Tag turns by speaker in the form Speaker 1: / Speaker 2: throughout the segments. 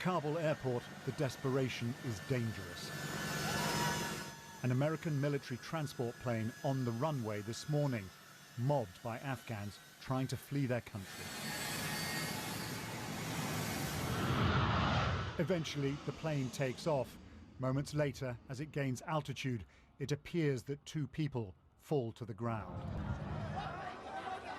Speaker 1: Kabul airport, the desperation is dangerous. An American military transport plane on the runway this morning, mobbed by Afghans trying to flee their country. Eventually, the plane takes off. Moments later, as it gains altitude, it appears that 2 people fall to the ground.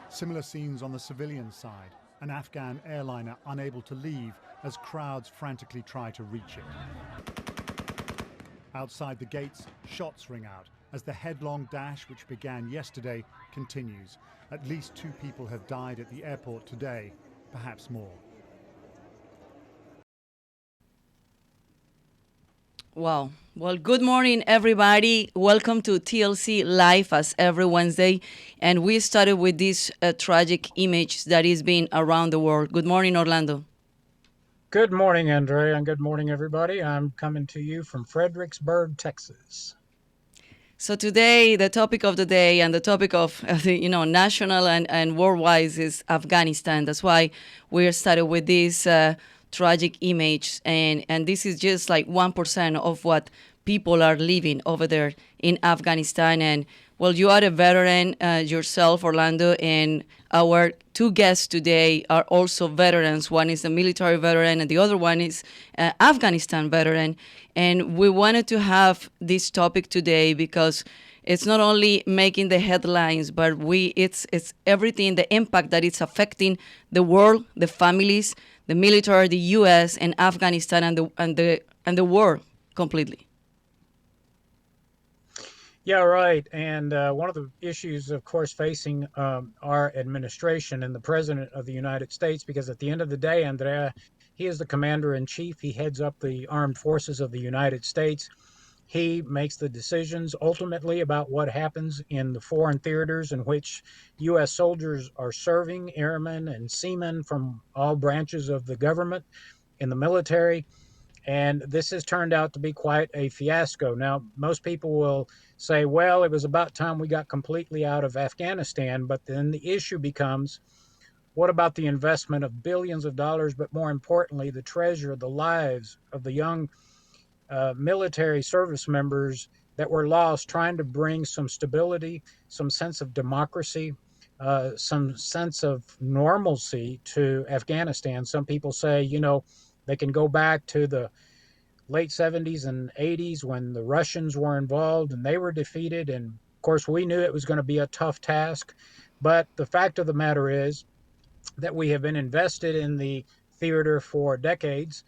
Speaker 1: Similar scenes on the civilian side, an Afghan airliner unable to leave as crowds frantically try to reach it. Outside the gates, shots ring out as the headlong dash which began yesterday continues. At least 2 people have died at the airport today, perhaps more.
Speaker 2: Wow. Well, good morning, everybody. Welcome to TLC Live as every Wednesday. And we started with this tragic image that is being around the world. Good morning, Orlando.
Speaker 3: Good morning, Andrea, and good morning, everybody. I'm coming to you from Fredericksburg, Texas.
Speaker 2: So today, the topic of the day and the topic of national and worldwide is Afghanistan. That's why we started with this tragic image, and this is just like 1% of what people are living over there in Afghanistan. And well, you are a veteran yourself, Orlando, and our 2 guests today are also veterans. One is a military veteran and the other one is an Afghanistan veteran. And we wanted to have this topic today because it's not only making the headlines, but it's everything, the impact that it's affecting the world, the families, the military, the U.S. and Afghanistan and the world completely.
Speaker 3: Yeah, right. And one of the issues, of course, facing our administration and the President of the United States, because at the end of the day, Andrea, he is the commander-in-chief. He heads up the armed forces of the United States. He makes the decisions ultimately about what happens in the foreign theaters in which U.S. soldiers are serving, airmen and seamen from all branches of the government in the military. And this has turned out to be quite a fiasco. Now, most people will say, well, it was about time we got completely out of Afghanistan. But then the issue becomes, what about the investment of billions of dollars, but more importantly, the treasure, the lives of the young military service members that were lost, trying to bring some stability, some sense of democracy, some sense of normalcy to Afghanistan. Some people say, they can go back to the late 70s and 80s when the Russians were involved and they were defeated. And of course, we knew it was going to be a tough task. But the fact of the matter is that we have been invested in the theater for decades,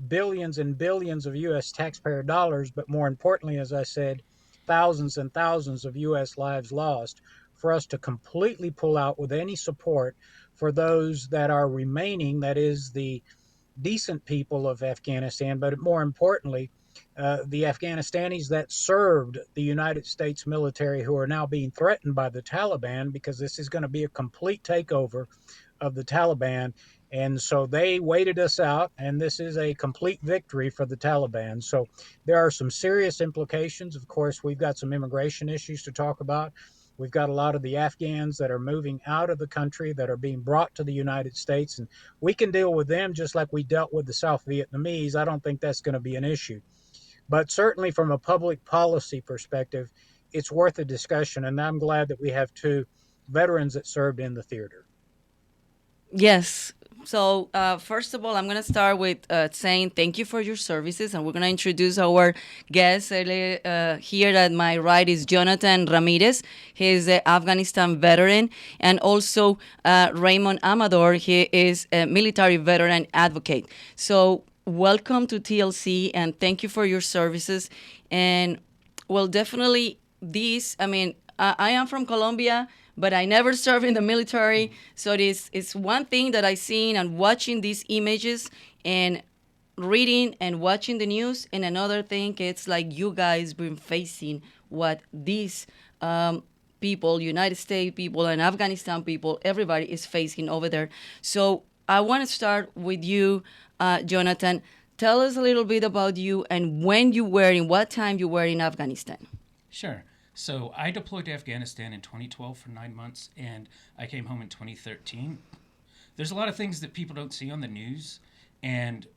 Speaker 3: billions and billions of U.S. taxpayer dollars, but more importantly, as I said, thousands and thousands of U.S. lives lost. For us to completely pull out with any support for those that are remaining, that is the decent people of Afghanistan, but more importantly, the Afghanistanis that served the United States military who are now being threatened by the Taliban, because this is going to be a complete takeover of the Taliban. And so they waited us out, and this is a complete victory for the Taliban. So there are some serious implications. Of course, we've got some immigration issues to talk about. We've got a lot of the Afghans that are moving out of the country that are being brought to the United States, and we can deal with them just like we dealt with the South Vietnamese. I don't think that's going to be an issue. But certainly from a public policy perspective, it's worth a discussion, and I'm glad that we have 2 veterans that served in the theater.
Speaker 2: Yes. So first of all, I'm going to start with saying thank you for your services. And we're going to introduce our guest. Here at my right is Jonathan Ramirez. He is an Afghanistan veteran. And also Raymond Amador. He is a military veteran advocate. So welcome to TLC and thank you for your services. And well, definitely I am from Colombia, but I never served in the military. So it's one thing that I seen and watching these images and reading and watching the news. And another thing, it's like you guys been facing what these people, United States people and Afghanistan people, everybody is facing over there. So I want to start with you, Jonathan. Tell us a little bit about you and when you were, in what time you were in Afghanistan.
Speaker 4: Sure. So I deployed to Afghanistan in 2012 for 9 months, and I came home in 2013. There's a lot of things that people don't see on the news, and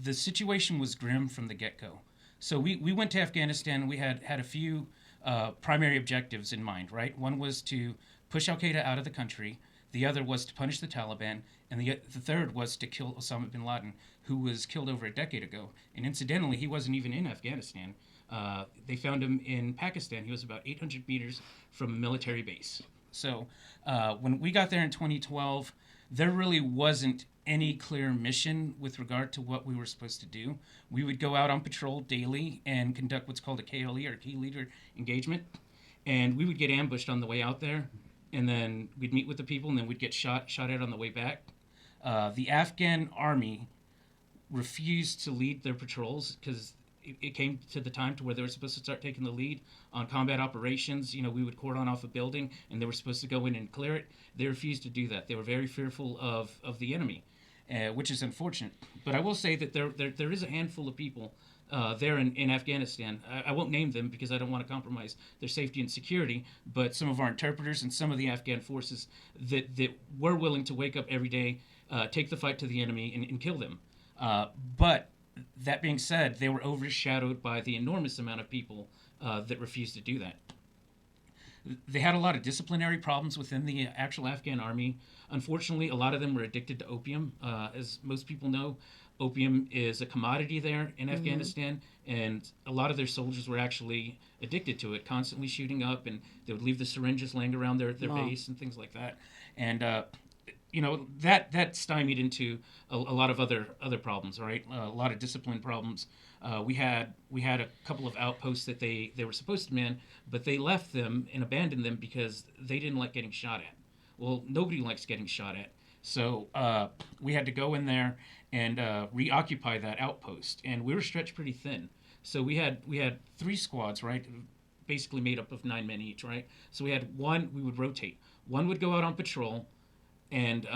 Speaker 4: the situation was grim from the get-go. So we went to Afghanistan. We had a few primary objectives in mind, right? One was to push Al-Qaeda out of the country. The other was to punish the Taliban. And the third was to kill Osama bin Laden, who was killed over a decade ago. And incidentally, he wasn't even in Afghanistan. They found him in Pakistan. He was about 800 meters from a military base. So when we got there in 2012, there really wasn't any clear mission with regard to what we were supposed to do. We would go out on patrol daily and conduct what's called a KLE, or key leader engagement. And we would get ambushed on the way out there. And then we'd meet with the people, and then we'd get shot at on the way back. The Afghan army refused to lead their patrols because it came to the time to where they were supposed to start taking the lead on combat operations. You know, we would cordon off a building, and they were supposed to go in and clear it. They refused to do that. They were very fearful of the enemy, which is unfortunate. But I will say that there is a handful of people there in Afghanistan. I won't name them because I don't want to compromise their safety and security, but some of our interpreters and some of the Afghan forces that were willing to wake up every day, take the fight to the enemy, and kill them. But that being said, they were overshadowed by the enormous amount of people that refused to do that. They had a lot of disciplinary problems within the actual Afghan army. Unfortunately, a lot of them were addicted to opium. As most people know, opium is a commodity there in Afghanistan, and a lot of their soldiers were actually addicted to it, constantly shooting up, and they would leave the syringes laying around their base and things like that. And that stymied into a lot of other problems, right? A lot of discipline problems. We had a couple of outposts that they were supposed to man, but they left them and abandoned them because they didn't like getting shot at. Well, nobody likes getting shot at. So we had to go in there and reoccupy that outpost, and we were stretched pretty thin. So we had 3 squads, right? Basically made up of 9 men each, right? So we had one, we would rotate. One would go out on patrol, and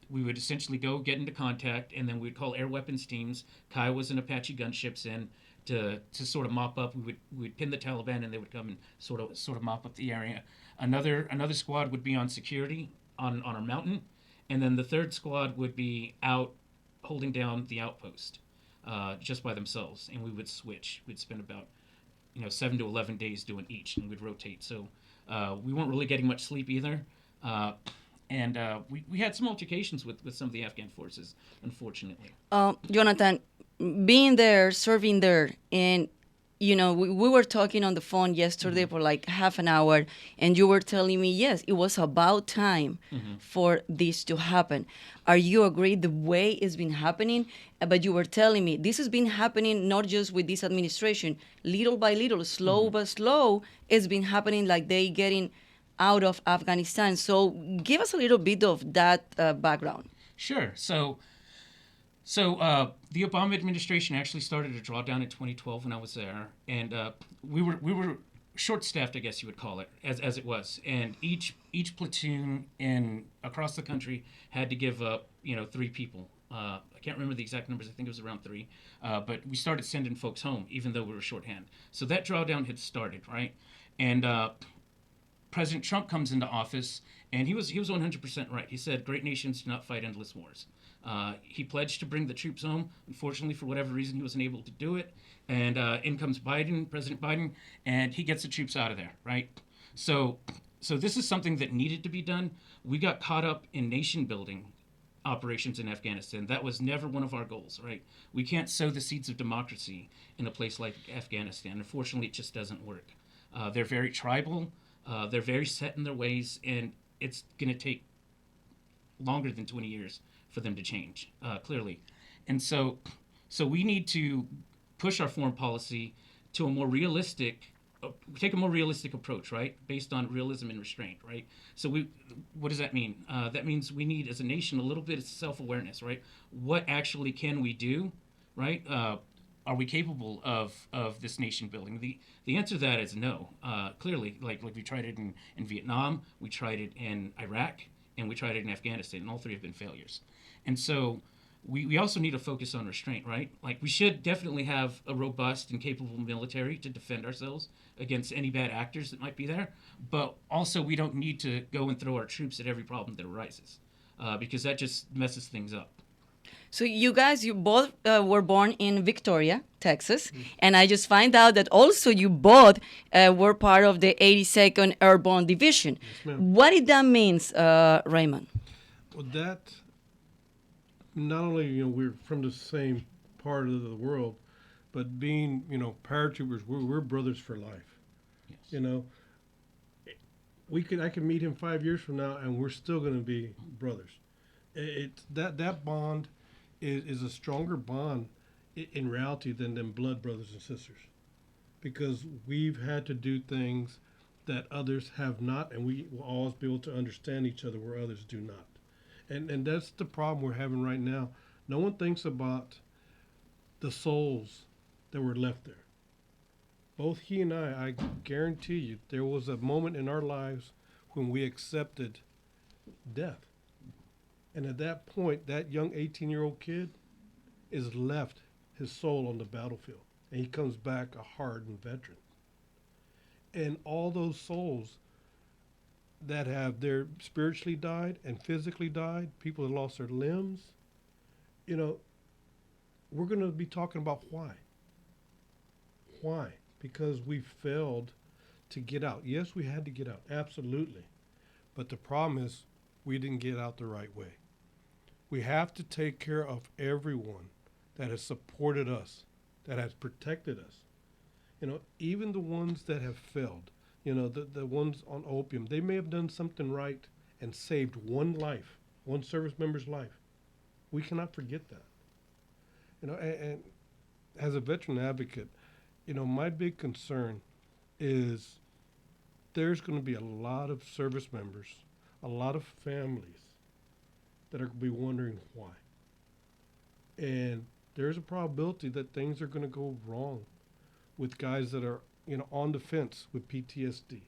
Speaker 4: we would essentially go get into contact, and then we'd call air weapons teams, Kiowas and Apache gunships in to sort of mop up. We'd pin the Taliban, and they would come and sort of mop up the area. Another squad would be on security on our mountain, and then the third squad would be out holding down the outpost just by themselves, and we would switch. We'd spend about 7 to 11 days doing each, and we'd rotate. So we weren't really getting much sleep either. And we had some altercations with some of the Afghan forces, unfortunately.
Speaker 2: Jonathan, being there, serving there, and we were talking on the phone yesterday for like half an hour, and you were telling me, yes, it was about time for this to happen. Are you agree the way it's been happening? But you were telling me this has been happening not just with this administration, little by little, slow but slow, it's been happening like they getting out of Afghanistan. So give us a little bit of that background.
Speaker 4: Sure. So the Obama administration actually started a drawdown in 2012 when I was there, and we were short-staffed, I guess you would call it, as it was. And each platoon across the country had to give up 3 people. I can't remember the exact numbers. I think it was around 3. But we started sending folks home, even though we were shorthand. So that drawdown had started, right? And President Trump comes into office, and he was 100% right. He said, "Great nations do not fight endless wars." He pledged to bring the troops home. Unfortunately, for whatever reason, he wasn't able to do it. And in comes President Biden, and he gets the troops out of there, right? So this is something that needed to be done. We got caught up in nation-building operations in Afghanistan. That was never one of our goals, right? We can't sow the seeds of democracy in a place like Afghanistan. Unfortunately, it just doesn't work. They're very tribal. They're very set in their ways, and it's going to take longer than 20 years for them to change, clearly. And so we need to push our foreign policy to a more realistic, take a more realistic approach, right? Based on realism and restraint, right? So what does that mean? That means we need, as a nation, a little bit of self-awareness, right? What actually can we do, right? Are we capable of this nation building? The answer to that is no. Clearly, like we tried it in Vietnam, we tried it in Iraq, and we tried it in Afghanistan, and all 3 have been failures. And so we also need to focus on restraint, right? Like, we should definitely have a robust and capable military to defend ourselves against any bad actors that might be there. But also, we don't need to go and throw our troops at every problem that arises, because that just messes things up.
Speaker 2: So you guys, you both were born in Victoria, Texas, and I just find out that also you both were part of the 82nd Airborne Division.
Speaker 5: Yes, ma'am.
Speaker 2: What did that means, Raymond?
Speaker 5: Well, that not only we're from the same part of the world, but being paratroopers, we're brothers for life.
Speaker 4: Yes.
Speaker 5: You know, I can meet him 5 years from now, and we're still going to be brothers. That bond is a stronger bond in reality than blood brothers and sisters, because we've had to do things that others have not, and we will always be able to understand each other where others do not. And that's the problem we're having right now. No one thinks about the souls that were left there. Both he and I guarantee you, there was a moment in our lives when we accepted death. And at that point, that young 18-year-old kid is left his soul on the battlefield. And he comes back a hardened veteran. And all those souls that have their spiritually died and physically died, people that lost their limbs, we're going to be talking about why. Why? Because we failed to get out. Yes, we had to get out, absolutely. But the problem is we didn't get out the right way. We have to take care of everyone that has supported us, that has protected us. Even the ones that have failed, the ones on opium, they may have done something right and saved one life, one service member's life. We cannot forget that. And as a veteran advocate, my big concern is there's going to be a lot of service members, a lot of families that are going to be wondering why. And there's a probability that things are going to go wrong with guys that are, on the fence with PTSD.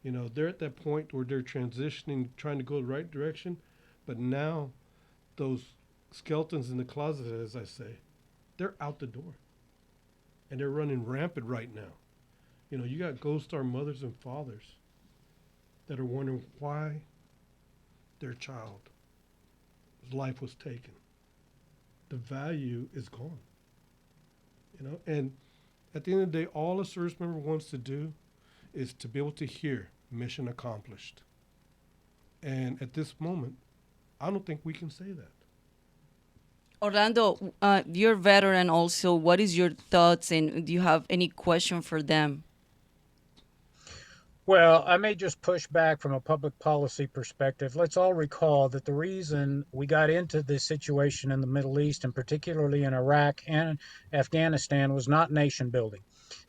Speaker 5: They're at that point where they're transitioning, trying to go the right direction, but now those skeletons in the closet, as I say, they're out the door. And they're running rampant right now. You got Gold Star mothers and fathers that are wondering why their child's life was taken. The value is gone. And at the end of the day, all a service member wants to do is to be able to hear mission accomplished. And at this moment, I don't think we can say that.
Speaker 2: Orlando, you're a veteran also. What is your thoughts, and do you have any question for them?
Speaker 3: Well, I may just push back from a public policy perspective. Let's all recall that the reason we got into this situation in the Middle East, and particularly in Iraq and Afghanistan, was not nation building.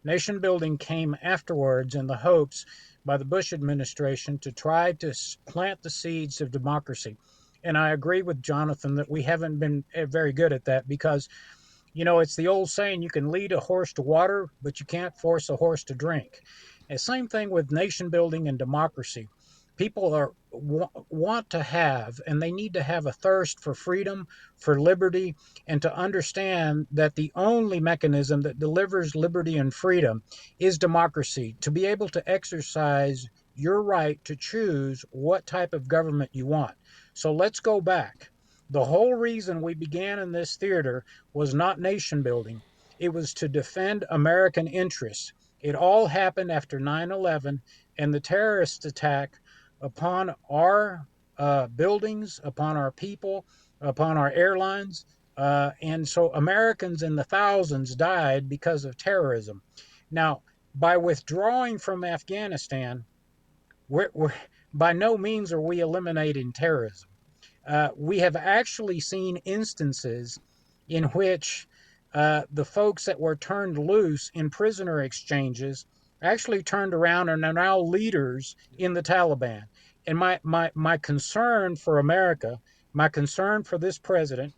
Speaker 3: Nation building came afterwards in the hopes by the Bush administration to try to plant the seeds of democracy. And I agree with Jonathan that we haven't been very good at that, because it's the old saying, you can lead a horse to water, but you can't force a horse to drink. And same thing with nation building and democracy. People want to have, and they need to have, a thirst for freedom, for liberty, and to understand that the only mechanism that delivers liberty and freedom is democracy. To be able to exercise your right to choose what type of government you want. So let's go back. The whole reason we began in this theater was not nation building. It was to defend American interests. It all happened after 9/11 and the terrorist attack upon our buildings, upon our people, upon our airlines. And so Americans in the thousands died because of terrorism. Now, by withdrawing from Afghanistan, we're by no means are we eliminating terrorism. We have actually seen instances in which the folks that were turned loose in prisoner exchanges actually turned around and are now leaders in the Taliban. And my concern for America, my concern for this president,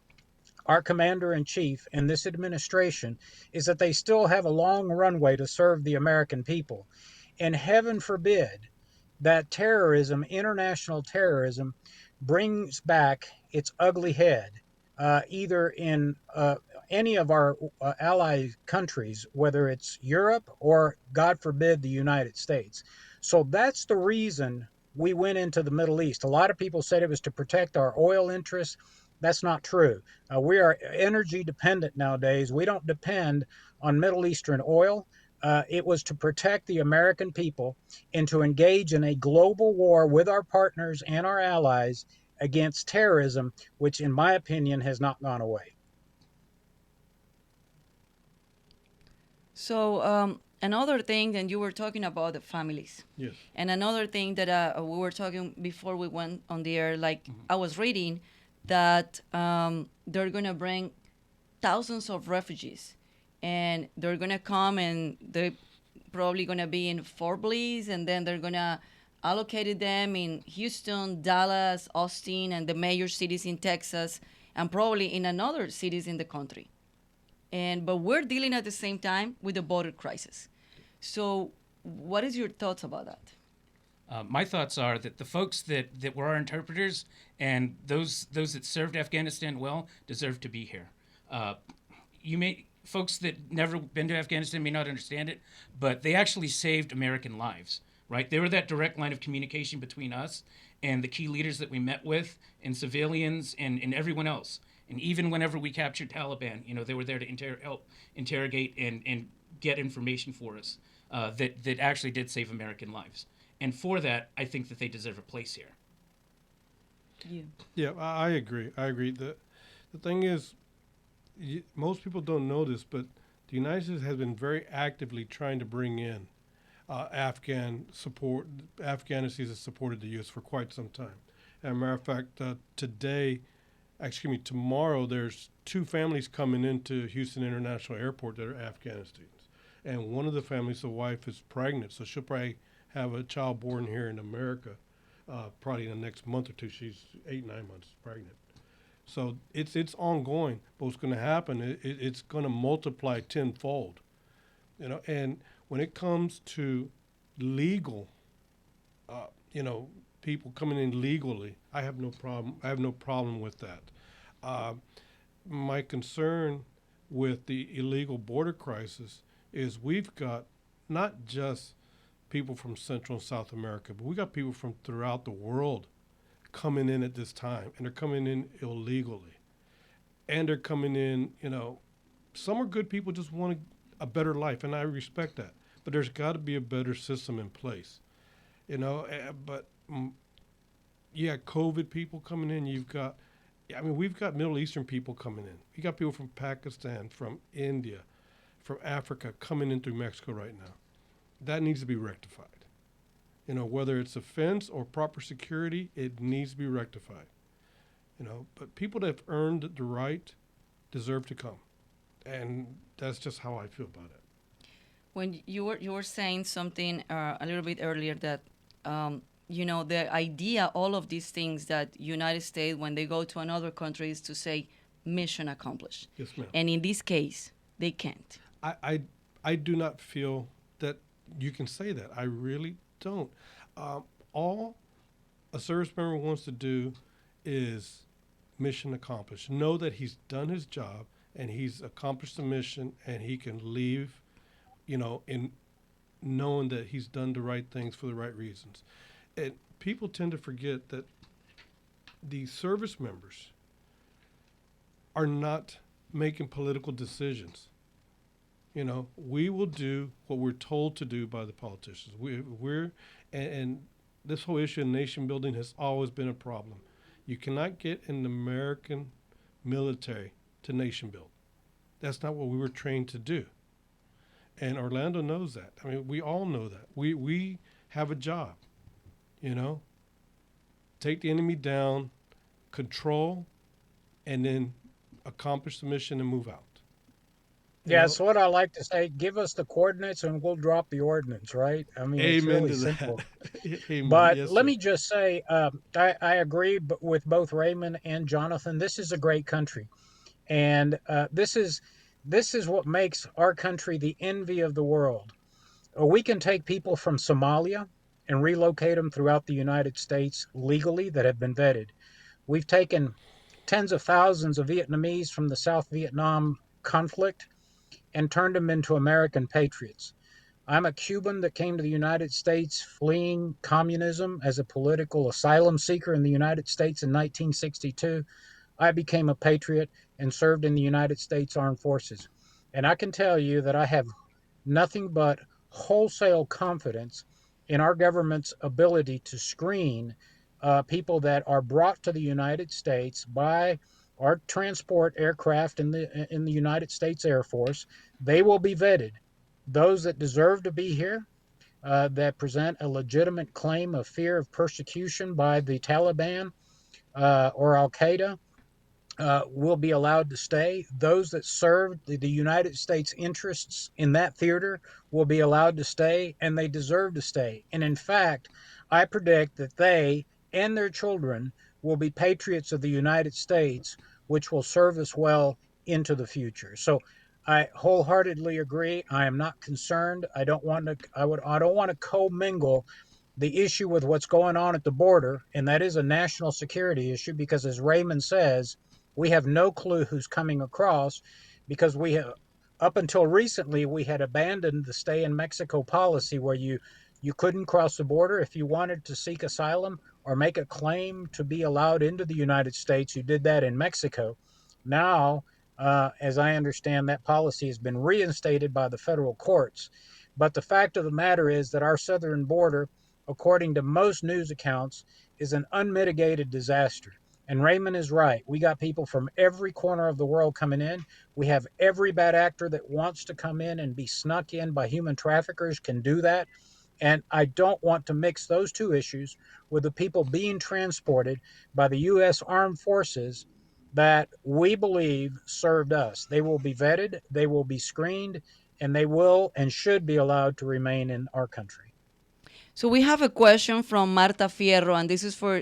Speaker 3: our commander in chief, and this administration is that they still have a long runway to serve the American people. And heaven forbid that terrorism, international terrorism, brings back its ugly head, either in any of our ally countries, whether it's Europe or, God forbid, the United States. So that's the reason we went into the Middle East. A lot of people said it was to protect our oil interests. That's not true. We are energy dependent nowadays. We don't depend on Middle Eastern oil. It was to protect the American people and to engage in a global war with our partners and our allies against terrorism, which, in my opinion, has not gone away.
Speaker 2: So another thing, and you were talking about the families.
Speaker 5: Yes.
Speaker 2: And another thing that we were talking before we went on the air, like I was reading that they're going to bring thousands of refugees, and they're going to come, and they're probably going to be in Fort Bliss, and then they're going to allocate them in Houston, Dallas, Austin, and the major cities in Texas, and probably in another cities in the country. But we're dealing at the same time with the border crisis. So what is your thoughts about that?
Speaker 4: My thoughts are that the folks that were our interpreters and those that served Afghanistan well deserve to be here. Folks that never been to Afghanistan may not understand it, but they actually saved American lives, right? They were that direct line of communication between us and the key leaders that we met with, and civilians and everyone else. And even whenever we captured Taliban, they were there to help interrogate and get information for us that actually did save American lives. And for that, I think that they deserve a place here.
Speaker 5: Yeah, I agree. The thing is, most people don't know this, but the United States has been very actively trying to bring in Afghan support. Afghanistan has supported the U.S. for quite some time. As a matter of fact, tomorrow, there's 2 families coming into Houston International Airport that are Afghanistans. And one of the families, the wife, is pregnant, so she'll probably have a child born here in America probably in the next month or 2. She's 8, 9 months pregnant. So it's ongoing, but what's going to happen, it's going to multiply tenfold. And when it comes to legal, people coming in legally, I have no problem with that. My concern with the illegal border crisis is we've got not just people from Central and South America, but we got people from throughout the world coming in at this time, and they're coming in illegally. And they're coming in, some are good people, just want a better life, and I respect that. But there's got to be a better system in place, but COVID people coming in, we've got Middle Eastern people coming in. You got people from Pakistan, from India, from Africa coming in through Mexico right now. That needs to be rectified. Whether it's a fence or proper security, it needs to be rectified. But people that have earned the right deserve to come. And that's just how I feel about it.
Speaker 2: When you were saying something a little bit earlier that the idea, all of these things that United States, when they go to another country, is to say mission accomplished.
Speaker 5: Yes, ma'am.
Speaker 2: And in this case, they can't.
Speaker 5: I do not feel that you can say that. I really don't. All a service member wants to do is mission accomplished. Know that he's done his job and he's accomplished the mission, and he can leave, in knowing that he's done the right things for the right reasons. And people tend to forget that the service members are not making political decisions. We will do what we're told to do by the politicians. And this whole issue of nation building has always been a problem. You cannot get an American military to nation build. That's not what we were trained to do. And Orlando knows that. We all know that. We have a job, take the enemy down, control, and then accomplish the mission and move out.
Speaker 3: Yeah, so what I like to say, give us the coordinates and we'll drop the ordnance, right?
Speaker 5: Amen
Speaker 3: it's really
Speaker 5: to
Speaker 3: simple.
Speaker 5: That. Amen.
Speaker 3: But
Speaker 5: Yes,
Speaker 3: let
Speaker 5: sir.
Speaker 3: me just say, I agree with both Raymond and Jonathan. This is a great country. And this is what makes our country the envy of the world. We can take people from Somalia and relocate them throughout the United States legally that have been vetted. We've taken tens of thousands of Vietnamese from the South Vietnam conflict and turned them into American patriots. I'm a Cuban that came to the United States fleeing communism as a political asylum seeker in the United States in 1962. I became a patriot and served in the United States Armed Forces. And I can tell you that I have nothing but wholesale confidence in our government's ability to screen people that are brought to the United States by our transport aircraft in the United States Air Force. They will be vetted. Those that deserve to be here, that present a legitimate claim of fear of persecution by the Taliban or Al Qaeda, will be allowed to stay. Those that served the United States interests in that theater will be allowed to stay, and they deserve to stay. And in fact, I predict that they and their children will be patriots of the United States, which will serve us well into the future. So I wholeheartedly agree. I am not concerned. I don't want to commingle the issue with what's going on at the border, and that is a national security issue because, as Raymond says, we have no clue who's coming across because up until recently, we had abandoned the stay in Mexico policy where you couldn't cross the border if you wanted to seek asylum or make a claim to be allowed into the United States. You did that in Mexico. Now, as I understand, that policy has been reinstated by the federal courts. But the fact of the matter is that our southern border, according to most news accounts, is an unmitigated disaster. And Raymond is right. We got people from every corner of the world coming in. We have every bad actor that wants to come in and be snuck in by human traffickers can do that. And I don't want to mix those two issues with the people being transported by the U.S. Armed Forces that we believe served us. They will be vetted, they will be screened, and they will and should be allowed to remain in our country.
Speaker 2: So we have a question from Marta Fierro, and this is for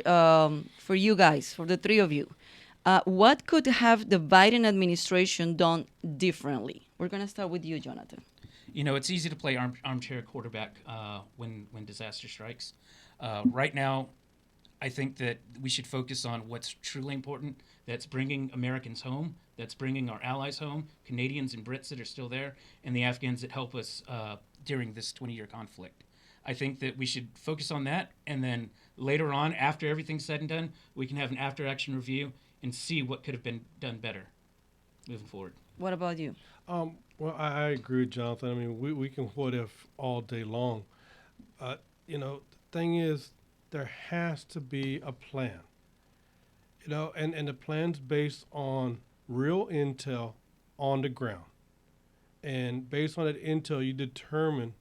Speaker 2: you guys, for the three of you. What could have the Biden administration done differently? We're going to start with you, Jonathan.
Speaker 4: You know, it's easy to play armchair quarterback when disaster strikes. Right now, I think that we should focus on what's truly important. That's bringing Americans home. That's bringing our allies home, Canadians and Brits that are still there, and the Afghans that help us during this 20-year conflict. I think that we should focus on that, and then later on, after everything's said and done, we can have an after-action review and see what could have been done better moving forward.
Speaker 2: What about you?
Speaker 5: Well, I agree with Jonathan. I mean, we can what if all day long. The thing is, there has to be a plan. And the plan's based on real intel on the ground. And based on that intel, you determine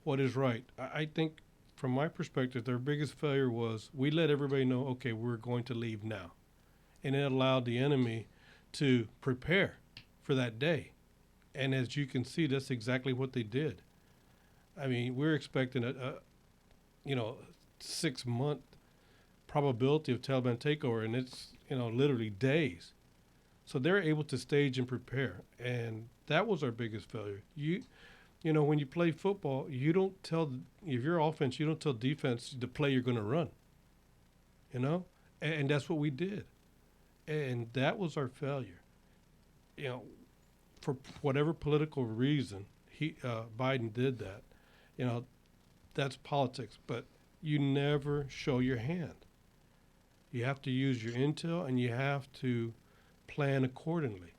Speaker 5: what is right. I think, from my perspective, their biggest failure was we let everybody know, okay, we're going to leave now. And it allowed the enemy to prepare for that day. And as you can see, that's exactly what they did. I mean, we're expecting a 6-month probability of Taliban takeover, and it's, literally days. So they're able to stage and prepare. And that was our biggest failure. When you play football, you don't tell, if you're offense, you don't tell defense the play you're going to run, and that's what we did. And that was our failure. For whatever political reason, Biden did that. That's politics, but you never show your hand. You have to use your intel, and you have to plan accordingly.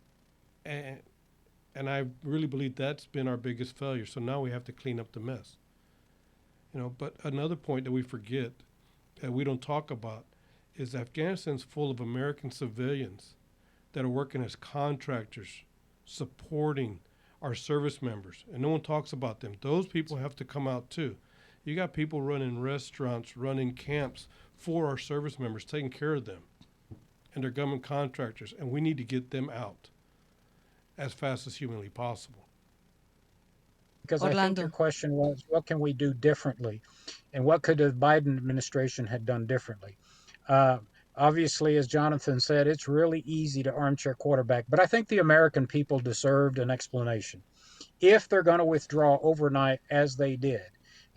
Speaker 5: And I really believe that's been our biggest failure. So now we have to clean up the mess. But another point that we forget, that we don't talk about, is Afghanistan's full of American civilians that are working as contractors, supporting our service members. And no one talks about them. Those people have to come out too. You got people running restaurants, running camps for our service members, taking care of them. And they're government contractors. And we need to get them out as fast as humanly possible.
Speaker 3: Because I think your question was, what can we do differently? And what could the Biden administration have done differently? Obviously, as Jonathan said, it's really easy to armchair quarterback. But I think the American people deserved an explanation. If they're going to withdraw overnight, as they did,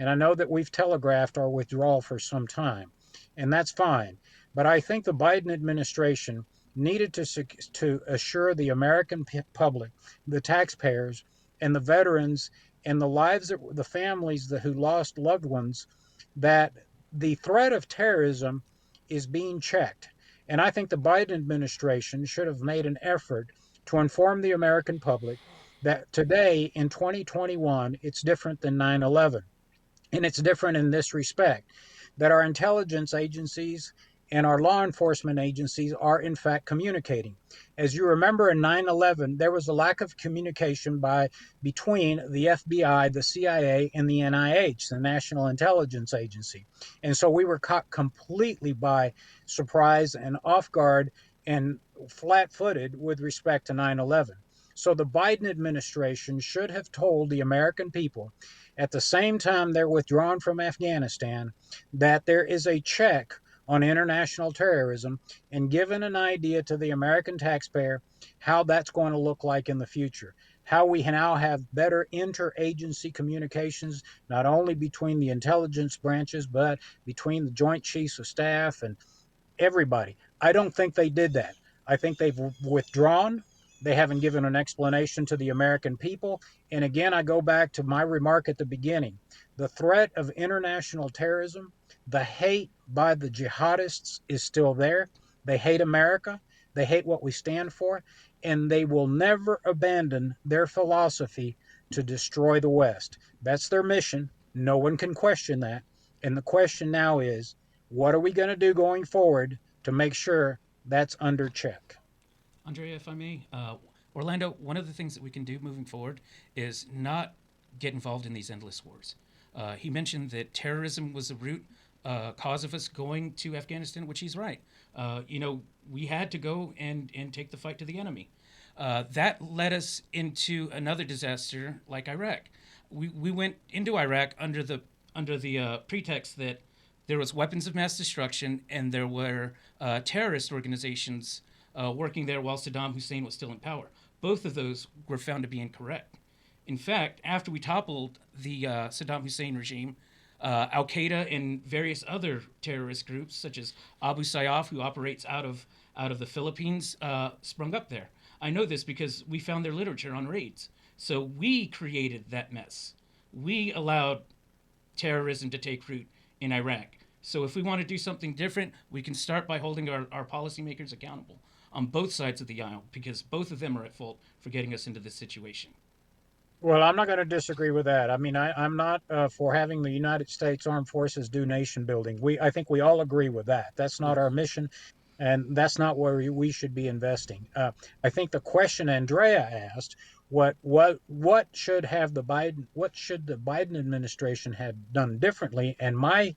Speaker 3: and I know that we've telegraphed our withdrawal for some time, and that's fine. But I think the Biden administration needed to assure the American public, the taxpayers, and the veterans, and the families who lost loved ones, that the threat of terrorism is being checked. And I think the Biden administration should have made an effort to inform the American public that today in 2021, it's different than 9/11. And it's different in this respect, that our intelligence agencies and our law enforcement agencies are in fact communicating. As you remember, in 9/11, there was a lack of communication between the FBI, the CIA, and the NIH, the National Intelligence Agency. And so we were caught completely by surprise and off guard and flat-footed with respect to 9/11. So the Biden administration should have told the American people at the same time they're withdrawn from Afghanistan that there is a check on international terrorism and given an idea to the American taxpayer how that's going to look like in the future. How we now have better interagency communications, not only between the intelligence branches, but between the Joint Chiefs of Staff and everybody. I don't think they did that. I think they've withdrawn. They haven't given an explanation to the American people. And again, I go back to my remark at the beginning. The threat of international terrorism, the hate by the jihadists is still there. They hate America. They hate what we stand for. And they will never abandon their philosophy to destroy the West. That's their mission. No one can question that. And the question now is, what are we going to do going forward to make sure that's under check?
Speaker 4: Andrea, if I may, Orlando, one of the things that we can do moving forward is not get involved in these endless wars. He mentioned that terrorism was the root cause of us going to Afghanistan, which he's right. We had to go and take the fight to the enemy. That led us into another disaster like Iraq. We went into Iraq under the pretext that there was weapons of mass destruction and there were terrorist organizations working there while Saddam Hussein was still in power. Both of those were found to be incorrect. In fact, after we toppled the Saddam Hussein regime, Al Qaeda and various other terrorist groups, such as Abu Sayyaf, who operates out of the Philippines, sprung up there. I know this because we found their literature on raids. So we created that mess. We allowed terrorism to take root in Iraq. So if we want to do something different, we can start by holding our policymakers accountable on both sides of the aisle, because both of them are at fault for getting us into this situation.
Speaker 3: Well, I'm not going to disagree with that. I mean, I'm not for having the United States Armed Forces do nation building. I think we all agree with that. That's not our mission, and that's not where we should be investing. I think the question Andrea asked, what should the Biden administration have done differently? And my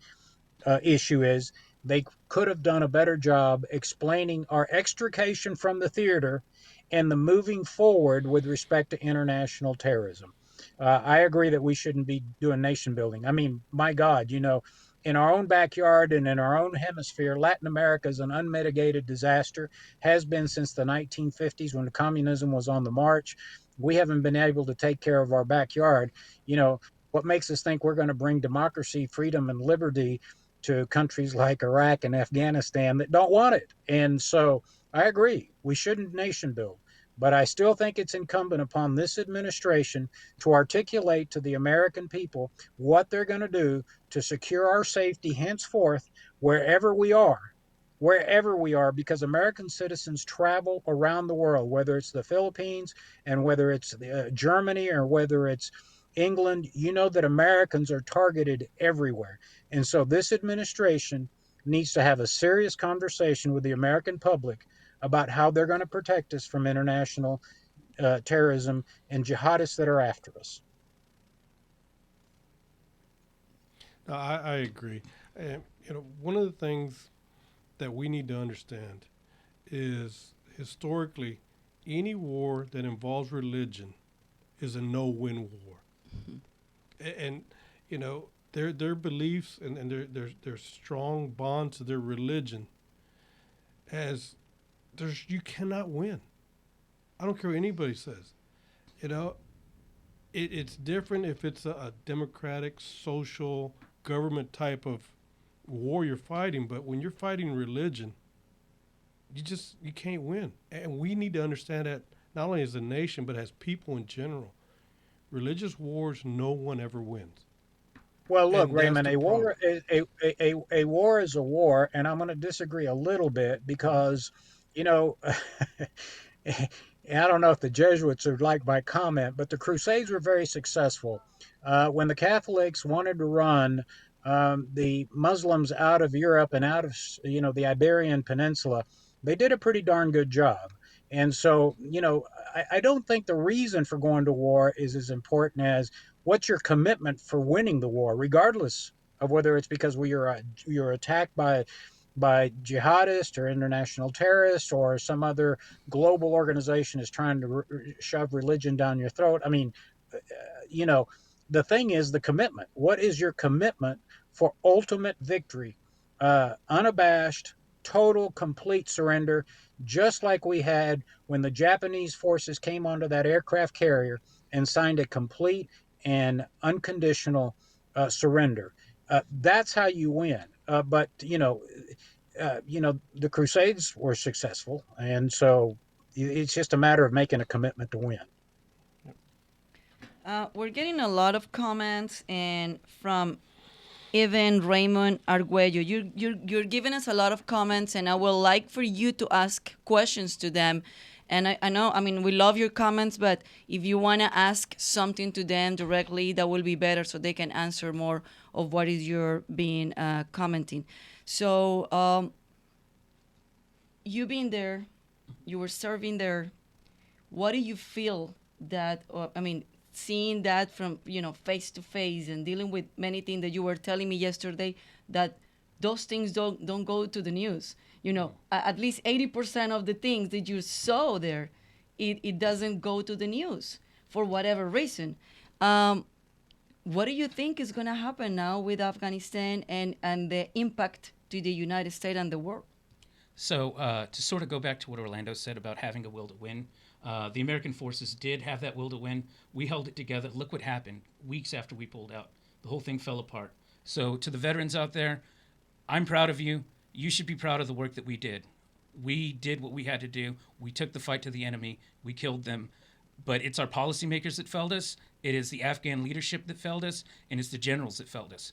Speaker 3: issue is they could have done a better job explaining our extrication from the theater and the moving forward with respect to international terrorism. I agree that we shouldn't be doing nation building. I mean, my God, in our own backyard and in our own hemisphere, Latin America is an unmitigated disaster, has been since the 1950s when communism was on the march. We haven't been able to take care of our backyard. What makes us think we're going to bring democracy, freedom, and liberty to countries like Iraq and Afghanistan that don't want it? And so I agree, we shouldn't nation build. But I still think it's incumbent upon this administration to articulate to the American people what they're going to do to secure our safety henceforth wherever we are, because American citizens travel around the world, whether it's the Philippines and whether it's Germany or whether it's England. That Americans are targeted everywhere. And so this administration needs to have a serious conversation with the American public about how they're going to protect us from international terrorism and jihadists that are after us.
Speaker 5: No, I agree. And, one of the things that we need to understand is historically, any war that involves religion is a no-win war. And their beliefs and their strong bonds to their religion, as you cannot win. I don't care what anybody says. It's different if it's a democratic, social, government type of war you're fighting, but when you're fighting religion, you can't win. And we need to understand that not only as a nation, but as people in general. Religious wars, no one ever wins.
Speaker 3: Well, look,
Speaker 5: And that's
Speaker 3: Raymond,
Speaker 5: the
Speaker 3: a
Speaker 5: problem.
Speaker 3: war, a war is a war, and I'm going to disagree a little bit because, you know, I don't know if the Jesuits would like my comment, but the Crusades were very successful. When the Catholics wanted to run the Muslims out of Europe and out of, the Iberian Peninsula, they did a pretty darn good job. And so, I don't think the reason for going to war is as important as what's your commitment for winning the war, regardless of whether it's because you're attacked by jihadists or international terrorists or some other global organization is trying to shove religion down your throat. I mean, uh, you know, the thing is the commitment. What is your commitment for ultimate victory? Unabashed, total, complete surrender, just like we had when the Japanese forces came onto that aircraft carrier and signed a complete and unconditional surrender. That's how you win. But the Crusades were successful, and so it's just a matter of making a commitment to win.
Speaker 2: We're getting a lot of comments and from even Raymond Arguello. You're giving us a lot of comments, and I would like for you to ask questions to them. And I know, I mean, we love your comments, but if you want to ask something to them directly, that will be better so they can answer more of what is you're being commenting. So you being there, you were serving there. What do you feel that, I mean, seeing that from, face to face and dealing with many things that you were telling me yesterday, that those things don't go to the news. At least 80% of the things that you saw there, it doesn't go to the news for whatever reason. What do you think is going to happen now with Afghanistan and the impact to the United States and the world?
Speaker 4: So to sort of go back to what Orlando said about having a will to win, the American forces did have that will to win. We held it together. Look what happened weeks after we pulled out. The whole thing fell apart. So to the veterans out there, I'm proud of you. You should be proud of the work that we did. We did what we had to do. We took the fight to the enemy. We killed them. But it's our policymakers that failed us. It is the Afghan leadership that failed us, and it's the generals that failed us.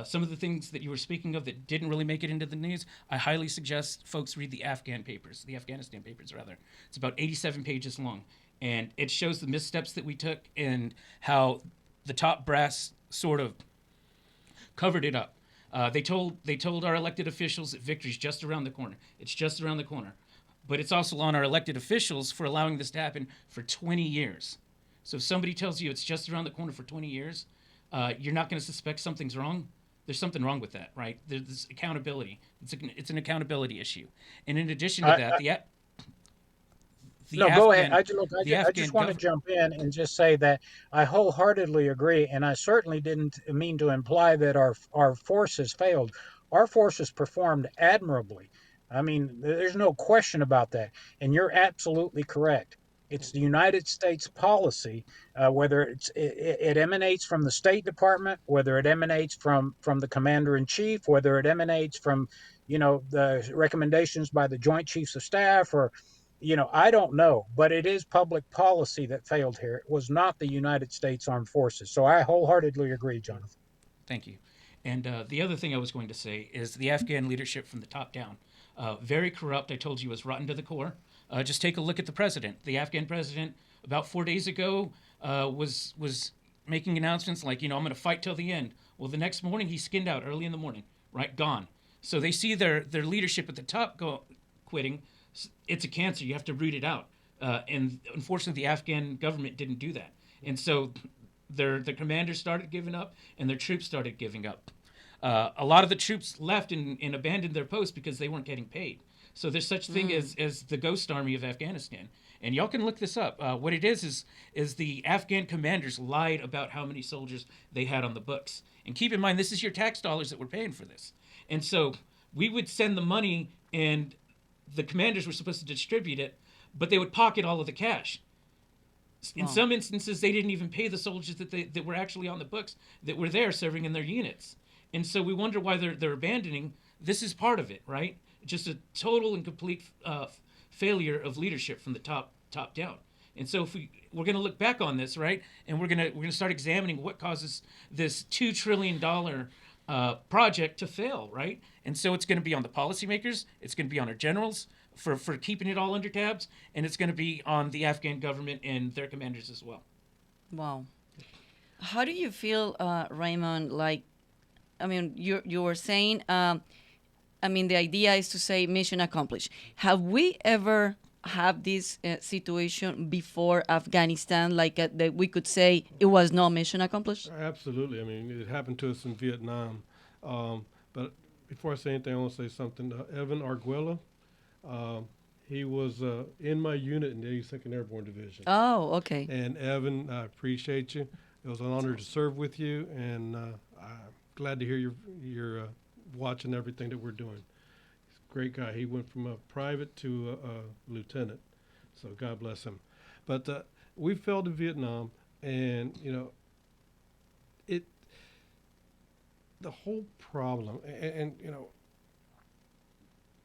Speaker 4: Some of the things that you were speaking of that didn't really make it into the news, I highly suggest folks read the Afghanistan papers, rather. It's about 87 pages long, and it shows the missteps that we took and how the top brass sort of covered it up. They told our elected officials that victory's just around the corner. It's just around the corner. But it's also on our elected officials for allowing this to happen for 20 years. So if somebody tells you it's just around the corner for 20 years, you're not going to suspect something's wrong. There's something wrong with that, right? There's accountability. It's an accountability issue. And in addition to that,
Speaker 3: No, go ahead.
Speaker 4: the
Speaker 3: I
Speaker 4: Afghan
Speaker 3: just want to
Speaker 4: government.
Speaker 3: jump in and just say that I wholeheartedly agree, and I certainly didn't mean to imply that our forces failed. Our forces performed admirably. I mean, there's no question about that, and you're absolutely correct. It's the United States policy, whether it emanates from the State Department, whether it emanates from the Commander in Chief, whether it emanates from, the recommendations by the Joint Chiefs of Staff, or I don't know, but it is public policy that failed here. It was not the United States Armed Forces. So I wholeheartedly agree, Jonathan.
Speaker 4: Thank you. And the other thing I was going to say is the Afghan leadership from the top down, very corrupt. I told you was rotten to the core. Just take a look at the president. The Afghan president, about 4 days ago, was making announcements like, I'm going to fight till the end. Well, the next morning he skinned out early in the morning, right? Gone. So they see their leadership at the top quitting. It's a cancer. You have to root it out. And unfortunately, the Afghan government didn't do that. And so their commanders started giving up, and their troops started giving up. A lot of the troops left and abandoned their posts because they weren't getting paid. So there's such thing as the ghost army of Afghanistan. And y'all can look this up. What it is the Afghan commanders lied about how many soldiers they had on the books. And keep in mind, this is your tax dollars that we're paying for this. And so we would send the money, and the commanders were supposed to distribute it, but they would pocket all of the cash. In some instances, they didn't even pay the soldiers that were actually on the books that were there serving in their units. And so we wonder why they're abandoning. This is part of it, right? Just a total and complete failure of leadership from the top down. And so if we're going to look back on this, right, and we're going to start examining what causes this $2 trillion project to fail, right? And so it's going to be on the policymakers, it's going to be on our generals for keeping it all under tabs, and it's going to be on the Afghan government and their commanders as well.
Speaker 2: Wow. How do you feel, Raymond? Like, I mean, you were saying, I mean, the idea is to say mission accomplished. Have we ever have this situation before Afghanistan, like that we could say it was no mission accomplished?
Speaker 5: Absolutely. I mean, it happened to us in Vietnam. But before I say anything, I want to say something. Evan Arguella, he was in my unit in the 82nd Airborne Division.
Speaker 2: Oh, okay.
Speaker 5: And Evan, I appreciate you. It was an honor to serve with you, and I'm glad to hear you're watching everything that we're doing. He's a great guy. He went from a private to a lieutenant, so God bless him. But we failed in Vietnam, and the whole problem, and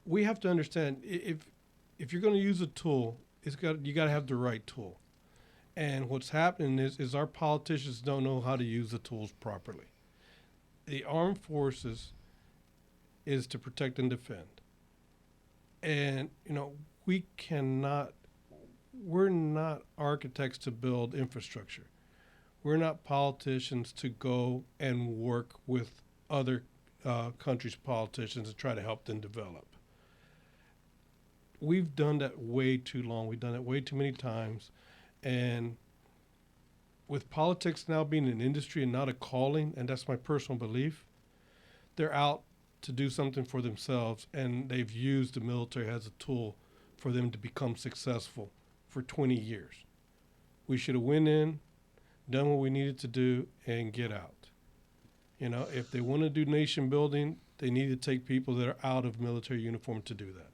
Speaker 5: we have to understand if you're going to use a tool, you got to have the right tool. And what's happening is our politicians don't know how to use the tools properly. The armed forces is to protect and defend. And, we're not architects to build infrastructure. We're not politicians to go and work with other countries' politicians to try to help them develop. We've done that way too long. We've done it way too many times. And with politics now being an industry and not a calling, and that's my personal belief, they're out to do something for themselves, and they've used the military as a tool for them to become successful for 20 years. We should have went in, done what we needed to do, and get out. If they want to do nation building, they need to take people that are out of military uniform to do that.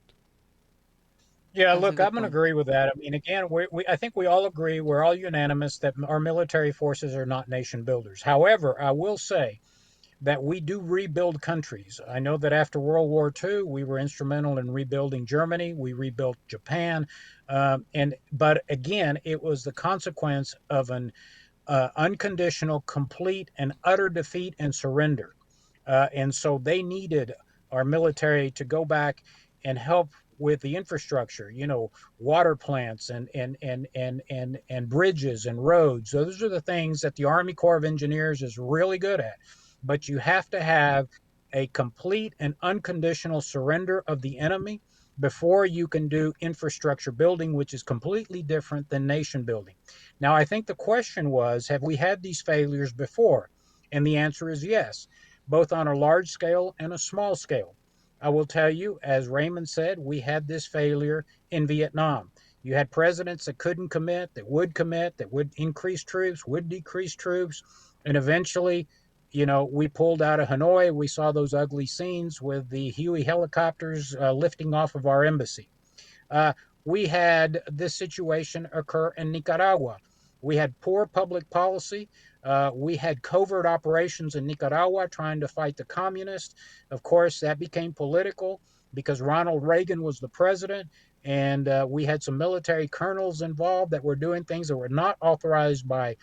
Speaker 3: Yeah,
Speaker 2: That's a
Speaker 3: look,
Speaker 2: good
Speaker 3: I'm going to
Speaker 2: point.
Speaker 3: agree with that. I mean, again, I think we all agree, we're all unanimous that our military forces are not nation builders. However, I will say that we do rebuild countries. I know that after World War II, we were instrumental in rebuilding Germany. We rebuilt Japan, but again, it was the consequence of an unconditional, complete, and utter defeat and surrender. And so they needed our military to go back and help with the infrastructure, water plants and bridges and roads. So those are the things that the Army Corps of Engineers is really good at. But you have to have a complete and unconditional surrender of the enemy before you can do infrastructure building, which is completely different than nation building. Now, I think the question was, have we had these failures before? And the answer is yes, both on a large scale and a small scale. I will tell you, as Raymond said, we had this failure in Vietnam. You had presidents that couldn't commit, that would increase troops, would decrease troops, and eventually, we pulled out of Hanoi. We saw those ugly scenes with the Huey helicopters lifting off of our embassy. Uh, we had this situation occur in Nicaragua. We had poor public policy. We had covert operations in Nicaragua trying to fight the communists. Of course, that became political because Ronald Reagan was the president, and we had some military colonels involved that were doing things that were not authorized by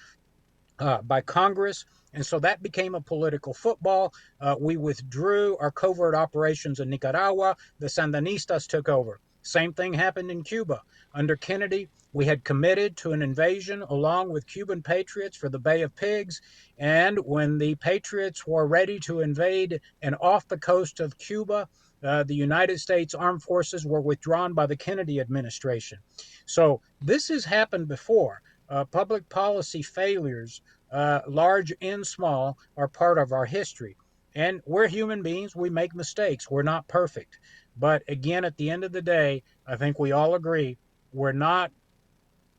Speaker 3: Congress. And so that became a political football. We withdrew our covert operations in Nicaragua. The Sandinistas took over. Same thing happened in Cuba. Under Kennedy, we had committed to an invasion along with Cuban patriots for the Bay of Pigs. And when the patriots were ready to invade and off the coast of Cuba, the United States Armed Forces were withdrawn by the Kennedy administration. So this has happened before. Public policy failures, large and small, are part of our history. And we're human beings. We make mistakes. We're not perfect. But again, at the end of the day, I think we all agree we're not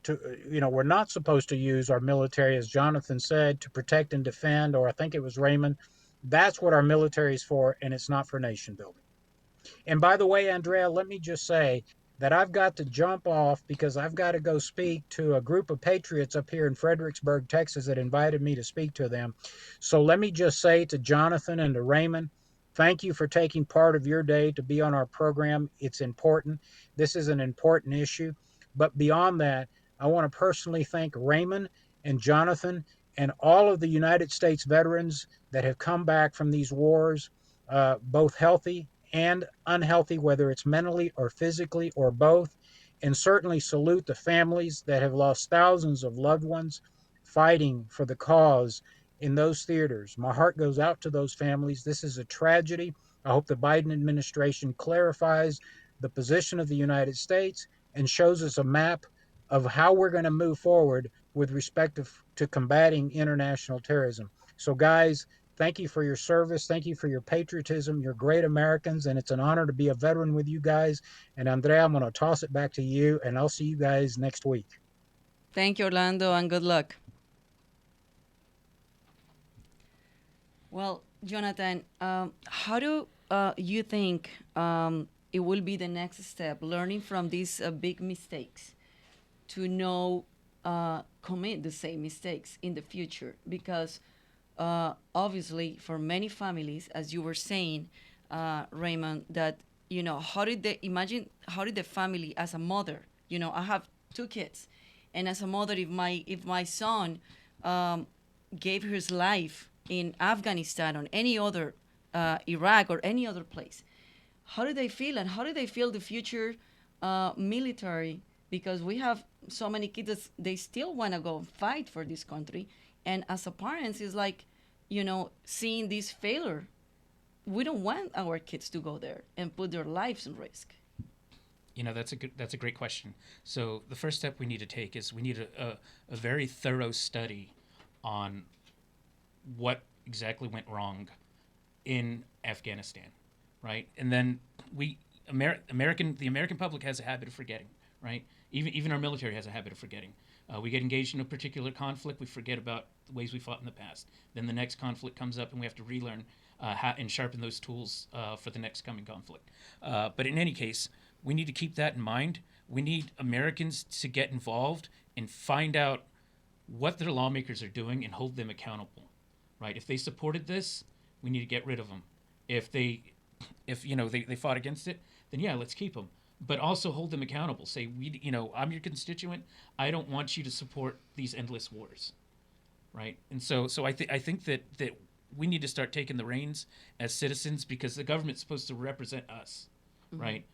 Speaker 3: we're not supposed to use our military, as Jonathan said, to protect and defend, or I think it was Raymond. That's what our military is for, and it's not for nation building. And by the way, Andrea, let me just say that I've got to jump off because I've got to go speak to a group of patriots up here in Fredericksburg, Texas, that invited me to speak to them. So let me just say to Jonathan and to Raymond, thank you for taking part of your day to be on our program. It's important. This is an important issue. But beyond that, I want to personally thank Raymond and Jonathan and all of the United States veterans that have come back from these wars, both healthy and unhealthy, whether it's mentally or physically or both. And certainly salute the families that have lost thousands of loved ones fighting for the cause in those theaters. My heart goes out to those families. This is a tragedy. I hope the Biden administration clarifies the position of the United States and shows us a map of how we're going to move forward with respect to combating international terrorism. So, guys, thank you for your service. Thank you for your patriotism. You're great Americans, and it's an honor to be a veteran with you guys. And Andrea, I'm going to toss it back to you, and I'll see you guys next week.
Speaker 2: Thank you, Orlando, and good luck. Well, Jonathan, how do you think it will be the next step, learning from these big mistakes, to know commit the same mistakes in the future? Because obviously, for many families, as you were saying, Raymond, that how did they imagine? How did the family, as a mother, I have 2 kids, and as a mother, if my son gave his life in Afghanistan or any other Iraq or any other place, how do they feel, and how do they feel the future military? Because we have so many kids that they still want to go fight for this country, and as a parents, it's like, seeing this failure. We don't want our kids to go there and put their lives in risk.
Speaker 4: That's a great question. So the first step we need to take is we need a very thorough study on what exactly went wrong in Afghanistan, right? And then the American public has a habit of forgetting, right? Even our military has a habit of forgetting. We get engaged in a particular conflict, we forget about the ways we fought in the past. Then the next conflict comes up, and we have to relearn and sharpen those tools for the next coming conflict. But in any case, we need to keep that in mind. We need Americans to get involved and find out what their lawmakers are doing and hold them accountable, right? If they supported this, we need to get rid of them. If they fought against it, then yeah, let's keep them. But also hold them accountable. Say, I'm your constituent. I don't want you to support these endless wars, right? And so I think that we need to start taking the reins as citizens, because the government's supposed to represent us, right?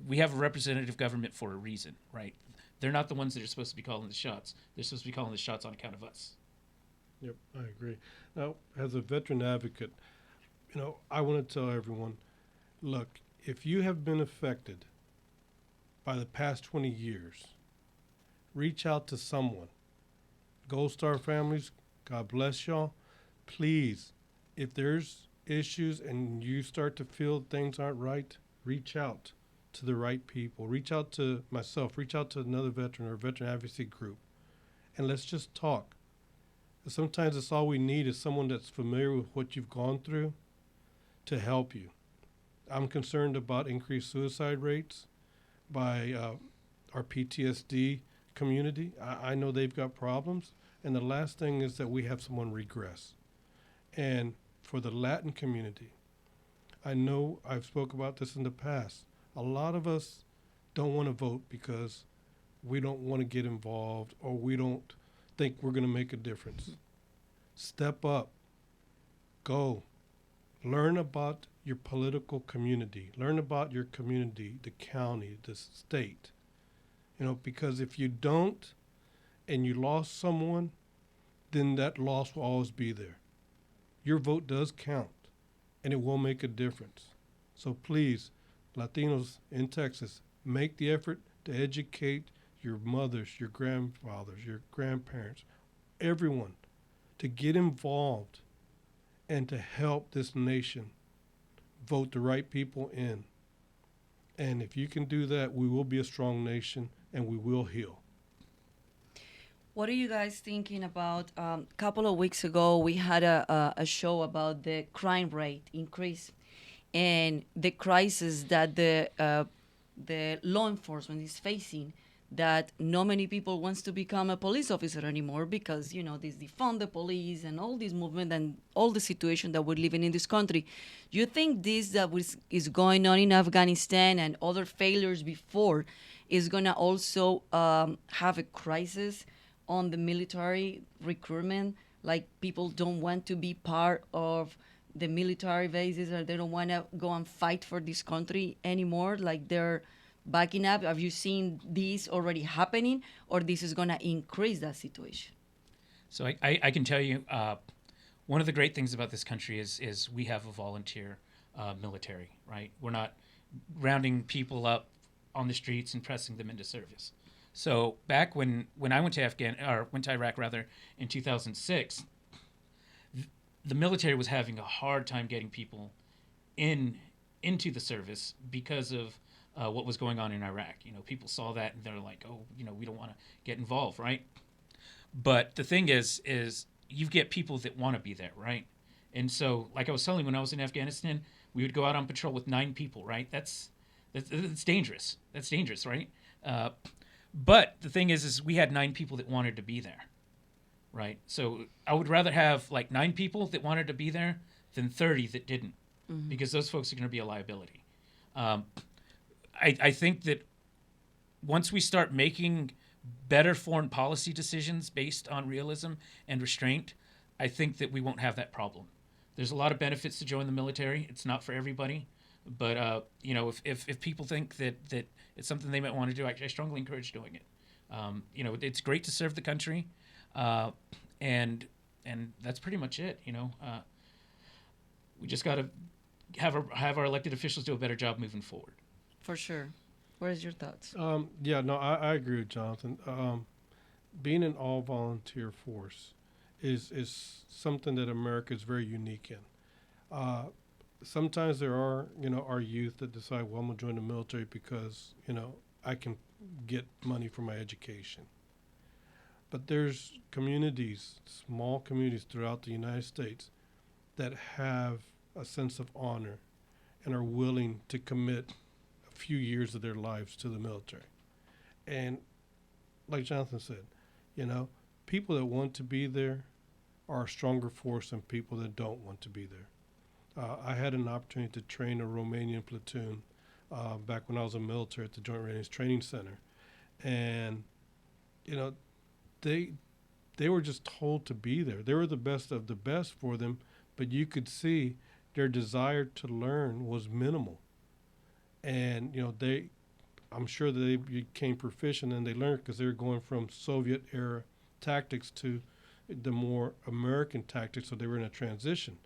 Speaker 4: We have a representative government for a reason, right? They're not the ones that are supposed to be calling the shots. They're supposed to be calling the shots on account of us.
Speaker 5: Yep, I agree. Now, as a veteran advocate, I want to tell everyone, look, if you have been affected by the past 20 years, reach out to someone. Gold Star families, God bless y'all. Please, if there's issues and you start to feel things aren't right, reach out to the right people. Reach out to myself. Reach out to another veteran or veteran advocacy group, and let's just talk. Sometimes it's all we need is someone that's familiar with what you've gone through to help you. I'm concerned about increased suicide rates by our PTSD community. I know they've got problems. And the last thing is that we have someone regress. And for the Latin community, I know I've spoke about this in the past. A lot of us don't want to vote because we don't want to get involved, or we don't think we're going to make a difference. Step up. Go. Learn about your political community. Learn about your community, the county, the state. Because if you don't and you lost someone, then that loss will always be there. Your vote does count, and it will make a difference. So please, Latinos in Texas, make the effort to educate your mothers, your grandfathers, your grandparents, everyone, to get involved and to help this nation vote the right people in. And if you can do that, we will be a strong nation and we will heal.
Speaker 2: What are you guys thinking about? A couple of weeks ago, we had a show about the crime rate increase and the crisis that the law enforcement is facing, that not many people wants to become a police officer anymore because, this defund the police and all this movement and all the situation that we're living in this country. Do you think this that is going on in Afghanistan and other failures before is going to also have a crisis on the military recruitment. Like people don't want to be part of the military bases, or they don't want to go and fight for this country anymore. Like they're backing up. Have you seen this already happening, or this is going to increase that situation?
Speaker 4: So I can tell you, one of the great things about this country is we have a volunteer military, right? We're not rounding people up on the streets and pressing them into service. So back when I went to Iraq rather in 2006, the military was having a hard time getting people into the service because of what was going on in Iraq. You know, people saw that and they're like, oh, you know, we don't want to get involved, right? But the thing is you get people that want to be there, right? And so, like I was telling you, when I was in Afghanistan, we would go out on patrol with 9 people, right? That's dangerous. That's dangerous, right? But the thing is we had 9 people that wanted to be there, right? So I would rather have like 9 people that wanted to be there than 30 that didn't, because those folks are going to be a liability. I think that once we start making better foreign policy decisions based on realism and restraint, I think that we won't have that problem. There's a lot of benefits to join the military. It's not for everybody. But, you know, if people think that it's something they might want to do, I strongly encourage doing it. You know, it's great to serve the country. And that's pretty much it, you know. We just got to have our elected officials do a better job moving forward.
Speaker 2: For sure. What is your thoughts?
Speaker 5: Yeah, no, I agree with Jonathan. Being an all-volunteer force is something that America is very unique in. Sometimes there are, you know, our youth that decide, well, I'm going to join the military because, you know, I can get money for my education. But there's communities, small communities throughout the United States that have a sense of honor and are willing to commit a few years of their lives to the military. And like Jonathan said, you know, people that want to be there are a stronger force than people that don't want to be there. I had an opportunity to train a Romanian platoon back when I was in the military at the Joint Readiness Training Center. And, you know, they were just told to be there. They were the best of the best for them, but you could see their desire to learn was minimal. And, you know, I'm sure that they became proficient and they learned because they were going from Soviet-era tactics to the more American tactics, so they were in a transition.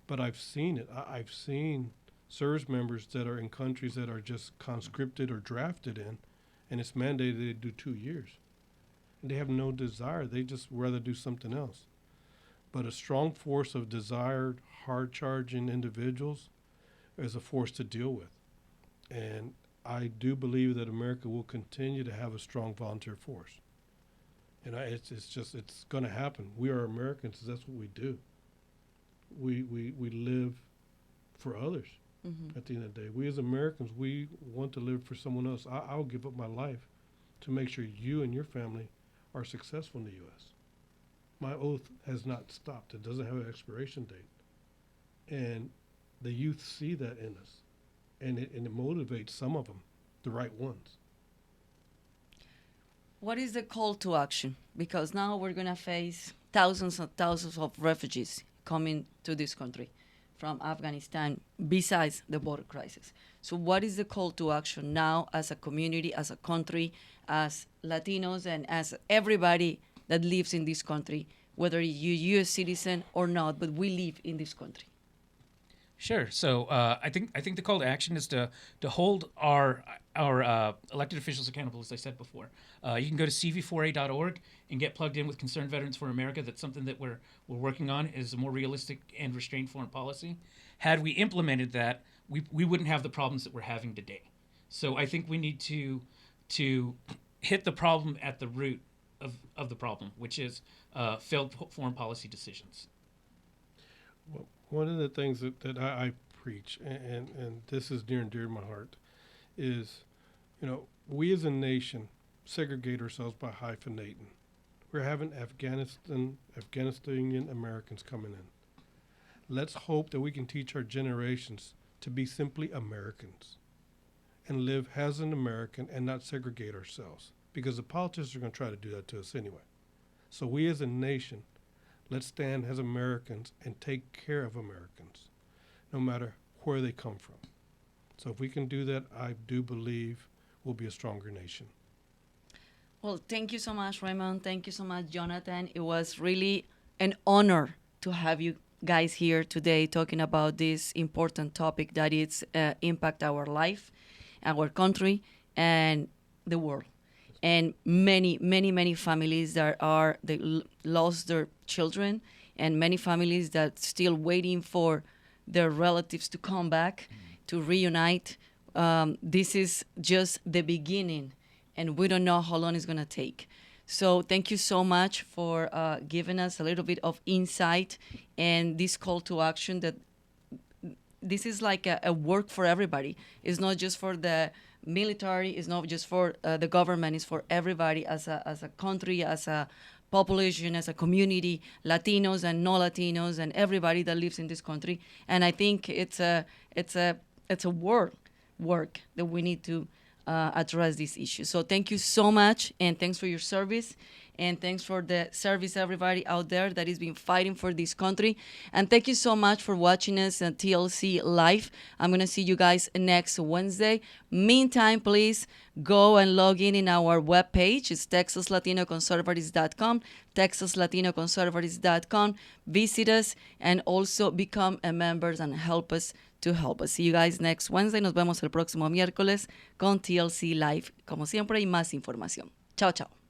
Speaker 5: But I've seen it. I've seen service members that are in countries that are just conscripted or drafted in, and it's mandated they do 2 years. And they have no desire. They just rather do something else. But a strong force of desired, hard-charging individuals is a force to deal with. And I do believe that America will continue to have a strong volunteer force. And it's going to happen. We are Americans. That's what we do. We live for others. At the end of the day, we as Americans, we want to live for someone else. I'll give up my life to make sure you and your family are successful in the U.S. My oath has not stopped. It doesn't have an expiration date. And the youth see that in us. And it motivates some of them, the right ones.
Speaker 2: What is the call to action? Because now we're going to face thousands and thousands of refugees coming to this country from Afghanistan, besides the border crisis. So what is the call to action now as a community, as a country, as Latinos, and as everybody that lives in this country, whether you're a U.S. citizen or not, but we live in this country?
Speaker 4: Sure. So I think the call to action is to hold our elected officials accountable, as I said before. You can go to cv4a.org and get plugged in with Concerned Veterans for America. That's something that we're working on, is a more realistic and restrained foreign policy. Had we implemented that, we wouldn't have the problems that we're having today. So I think we need to hit the problem at the root of the problem, which is failed foreign policy decisions.
Speaker 5: Well, one of the things that I preach, and this is near and dear to my heart, is, you know, we as a nation segregate ourselves by hyphenating. We're having Afghanistanian Americans coming in. Let's hope that we can teach our generations to be simply Americans. and live as an American and not segregate ourselves, because the politicians are going to try to do that to us anyway. So we as a nation, let's stand as Americans and take care of Americans, no matter where they come from. So if we can do that, I do believe we'll be a stronger nation.
Speaker 2: Well, thank you so much, Raymond. Thank you so much, Jonathan. It was really an honor to have you guys here today talking about this important topic that it's impact our life, our country, and the world. And many families they lost their children, and many families that still waiting for their relatives to come back, to reunite. This is just the beginning, and we don't know how long it's going to take. So thank you so much for giving us a little bit of insight and this call to action that this is like a work for everybody. It's not just for the military, it's not just for the government, it's for everybody as a country, as a population, as a community, Latinos and non-Latinos and everybody that lives in this country. And I think it's a work that we need to address this issue. So thank you so much, and thanks for your service, and thanks for the service everybody out there that has been fighting for this country. And thank you so much for watching us on TLC Live. I'm going to see you guys next Wednesday. Meantime, please go and log in our webpage. It's TexasLatinoConservatives.com, TexasLatinoConservatives.com. Visit us and also become a member and help us to help us. See you guys next Wednesday. Nos vemos el próximo miércoles con TLC Live. Como siempre, hay más información. Chao, chao.